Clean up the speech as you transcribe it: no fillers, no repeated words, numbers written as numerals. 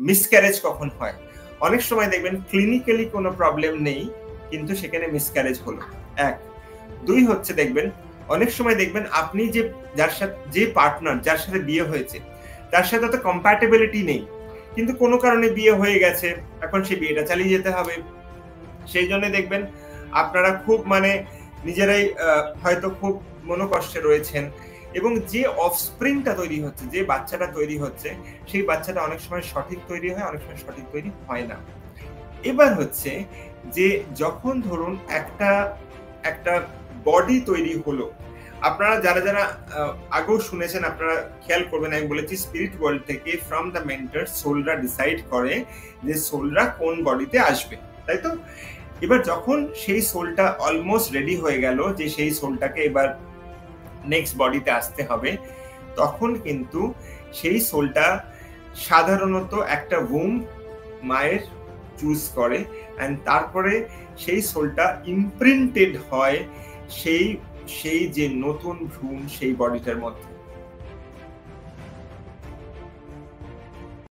Miscarriage কখন হয়? অনেক সময় দেখবেন ক্লিনিক্যালি কোনো প্রবলেম নেই, কিন্তু সেখানে মিসক্যারেজ হলো। ১ ২ হচ্ছে দেখবেন অনেক সময় দেখবেন আপনি যে পার্টনার যার সাথে বিয়ে হয়েছে তার সাথে তো কম্প্যাটিবিলিটি নেই, কিন্তু কোনো কারণে বিয়ে হয়ে গেছে, এখন সেই বিয়েটা চালিয়ে যেতে হবে। সেই জন্য দেখবেন আপনারা খুব নিজেরাই হয়তো খুব মনোকষ্টে রয়েছেন, এবং যে অফস্প্রিংটা তৈরি হচ্ছে, যে বাচ্চাটা তৈরি হচ্ছে, সেই বাচ্চাটা অনেক সময় সঠিক তৈরি হয়, অনেক সময় সঠিক তৈরি হয় না। এবার হচ্ছে যে যখন ধরুন একটা বডি তৈরি হলো, আপনারা যারা আগেও শুনেছেন আপনারা খেয়াল করবেন, আমি বলেছি স্পিরিট ওয়ার্ল্ড থেকে ফ্রম দ্য মেন্টর সোলরা ডিসাইড করে যে সোলরা কোন বডিতে আসবে, তাই তো? এবার যখন সেই সোলটা অলমোস্ট রেডি হয়ে গেল যে সেই সোলটাকে এবার নেক্সট বডিতে আসতে হবে, তখন কিন্তু সেই সোলটা সাধারণত একটা ওম্ব মায়ের চুজ করে, এন্ড তারপরে সেই সোলটা ইমপ্রিন্টেড হয় সেই যে নতুন ভ্রূণ সেই বডিটার মধ্যে।